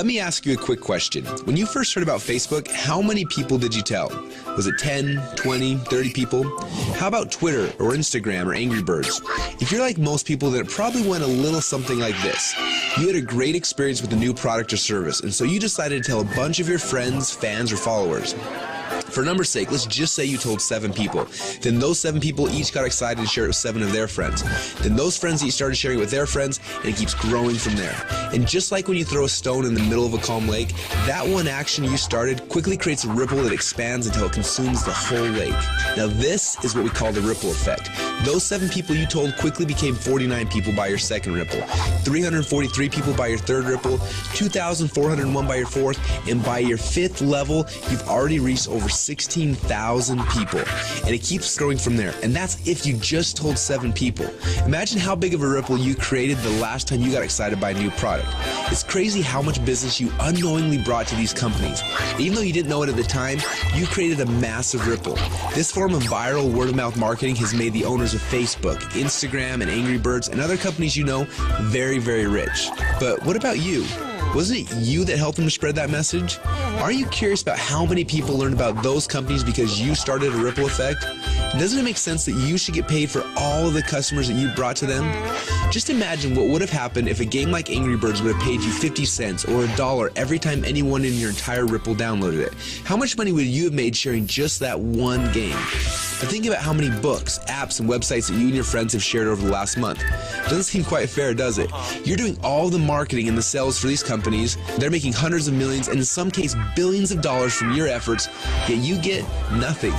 Let me ask you a quick question. When you first heard about Facebook, how many people did you tell? Was it 10, 20, 30 people? How about Twitter or Instagram or Angry Birds? If you're like most people, then it probably went a little something like this. You had a great experience with a new product or service, and so you decided to tell a bunch of your friends, fans, or followers. For number's sake, let's just say you told 7 people. Then those 7 people each got excited and shared it with 7 of their friends. Then those friends each started sharing it with their friends, and it keeps growing from there. And just like when you throw a stone in the middle of a calm lake, that one action you started quickly creates a ripple that expands until it consumes the whole lake. Now this is what we call the ripple effect. Those 7 people you told quickly became 49 people by your second ripple, 343 people by your third ripple, 2,401 by your fourth, and by your 5th level, you've already reached over 16,000 people, and it keeps growing from there. And that's if you just told 7 people. Imagine how big of a ripple you created the last time you got excited by a new product. It's crazy how much business you unknowingly brought to these companies. Even though you didn't know it at the time, you created a massive ripple. This form of viral word-of-mouth marketing has made the owners of Facebook, Instagram, and Angry Birds, and other companies you know very, very rich. But what about you? Wasn't it you that helped them to spread that message? Are you curious about how many people learned about those companies because you started a ripple effect? Doesn't it make sense that you should get paid for all of the customers that you brought to them? Just imagine what would have happened if a game like Angry Birds would have paid you 50 cents or $1 every time anyone in your entire Ripple downloaded it. How much money would you have made sharing just that one game? But think about how many books, apps, and websites that you and your friends have shared over the last month. Doesn't seem quite fair, does it? You're doing all the marketing and the sales for these companies. They're making hundreds of millions, and in some cases billions of dollars from your efforts, yet you get nothing.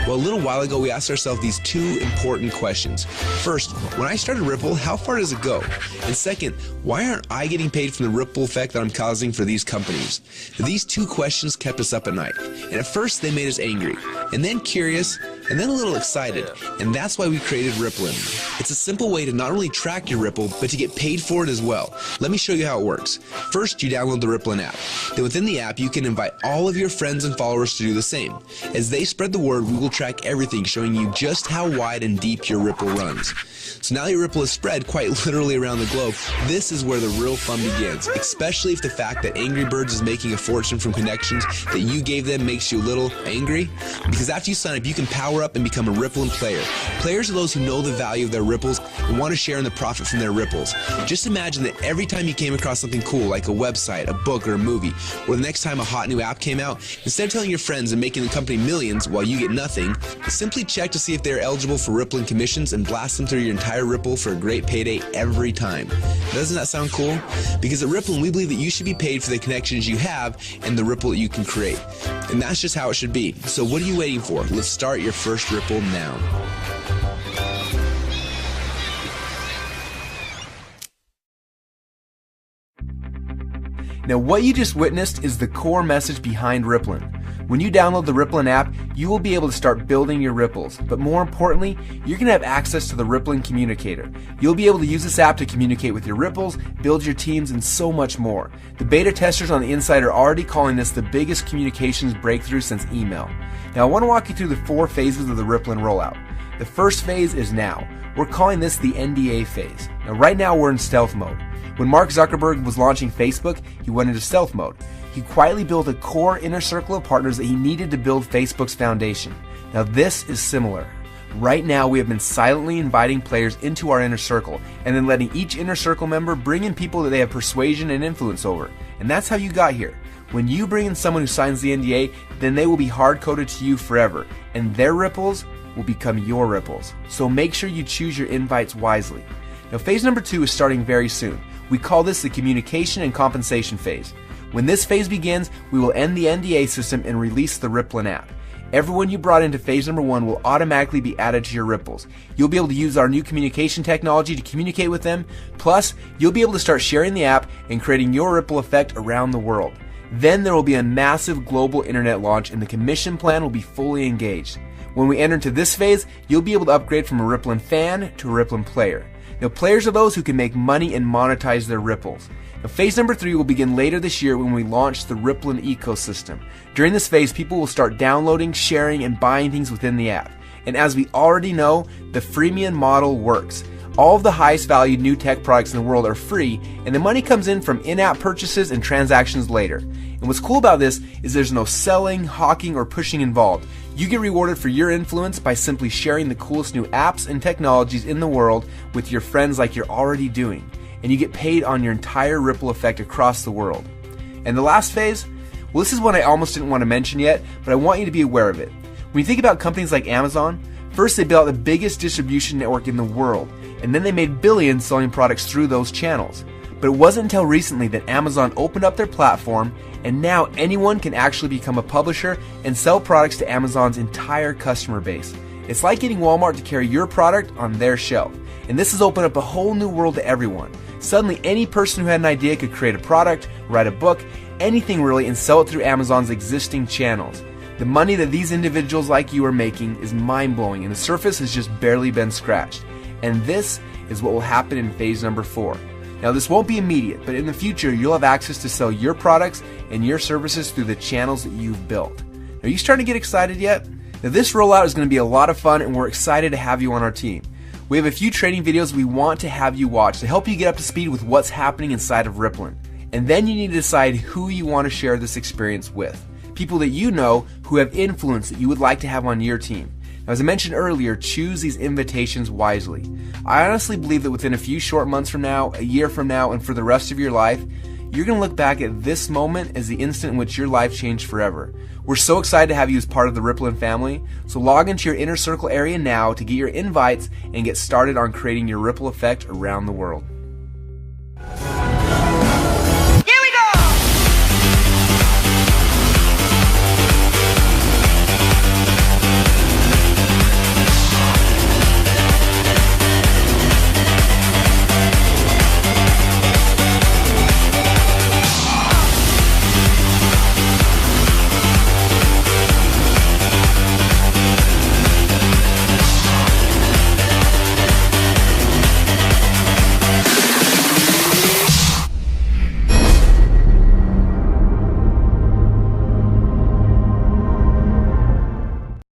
Well, a little while ago, we asked ourselves these 2 important questions. First, when I started Ripple, how far does it go? And second, why aren't I getting paid from the ripple effect that I'm causing for these companies? These 2 questions kept us up at night. And at first, they made us angry, and then curious, and then a little excited. And that's why we created Rippln. It's a simple way to not only track your Ripple, but to get paid for it as well. Let me show you how it works. First, you download the Rippln app. Then within the app, you can invite all of your friends and followers to do the same. As they spread the word, we will track everything, showing you just how wide and deep your Ripple runs. So now your Ripple is spread quite literally around the globe. This is where the real fun begins, especially if the fact that Angry Birds is making a fortune from connections that you gave them makes you a little angry. Because after you sign up, you can power up and become a Rippln player. Players are those who know the value of their ripples and want to share in the profit from their ripples. Just imagine that every time you came across something cool, like a website, a book, or a movie, or the next time a hot new app came out, instead of telling your friends and making the company millions while you get nothing, simply check to see if they're eligible for Rippln commissions and blast them through your entire Ripple for a great payday every time. Doesn't that sound cool? Because at Rippln, we believe that you should be paid for the connections you have and the ripple that you can create. And that's just how it should be. So what are you waiting for? Let's start your first Ripple now. Now what you just witnessed is the core message behind Rippln. When you download the Rippln app, you will be able to start building your ripples, but more importantly, you're going to have access to the Rippln communicator. You'll be able to use this app to communicate with your ripples, build your teams, and so much more. The beta testers on the inside are already calling this the biggest communications breakthrough since email. Now I want to walk you through the 4 phases of the Rippln rollout. The first phase is now. We're calling this the NDA phase. Now right now we're in stealth mode. When Mark Zuckerberg was launching Facebook, he went into stealth mode. He quietly built a core inner circle of partners that he needed to build Facebook's foundation. Now this is similar. Right now we have been silently inviting players into our inner circle and then letting each inner circle member bring in people that they have persuasion and influence over. And that's how you got here. When you bring in someone who signs the NDA, then they will be hard-coded to you forever, and their ripples will become your ripples. So make sure you choose your invites wisely. Now phase number 2 is starting very soon. We call this the communication and compensation phase. When this phase begins, we will end the NDA system and release the Rippln app. Everyone you brought into phase number 1 will automatically be added to your ripples. You'll be able to use our new communication technology to communicate with them. Plus, you'll be able to start sharing the app and creating your ripple effect around the world. Then there will be a massive global internet launch and the commission plan will be fully engaged. When we enter into this phase, you'll be able to upgrade from a Rippln fan to a Rippln player. Now, players are those who can make money and monetize their ripples. Now, phase number 3 will begin later this year when we launch the Rippln ecosystem. During this phase, people will start downloading, sharing, and buying things within the app. And as we already know, the freemium model works. All of the highest valued new tech products in the world are free, and the money comes in from in-app purchases and transactions later. And what's cool about this is there's no selling, hawking, or pushing involved. You get rewarded for your influence by simply sharing the coolest new apps and technologies in the world with your friends like you're already doing. And you get paid on your entire ripple effect across the world. And the last phase? Well, this is one I almost didn't want to mention yet, but I want you to be aware of it. When you think about companies like Amazon, first they built out the biggest distribution network in the world, and then they made billions selling products through those channels. But it wasn't until recently that Amazon opened up their platform, and now anyone can actually become a publisher and sell products to Amazon's entire customer base. It's like getting Walmart to carry your product on their shelf. And this has opened up a whole new world to everyone. Suddenly, any person who had an idea could create a product, write a book, anything really, and sell it through Amazon's existing channels. The money that these individuals like you are making is mind-blowing, and the surface has just barely been scratched. And this is what will happen in phase number 4. Now, this won't be immediate, but in the future, you'll have access to sell your products and your services through the channels that you've built. Are you starting to get excited yet? Now, this rollout is going to be a lot of fun, and we're excited to have you on our team. We have a few training videos we want to have you watch to help you get up to speed with what's happening inside of Rippln. And then you need to decide who you want to share this experience with. People that you know who have influence that you would like to have on your team. Now, as I mentioned earlier, choose these invitations wisely. I honestly believe that within a few short months from now, a year from now, and for the rest of your life, you're going to look back at this moment as the instant in which your life changed forever. We're so excited to have you as part of the Rippln family, so log into your inner circle area now to get your invites and get started on creating your ripple effect around the world.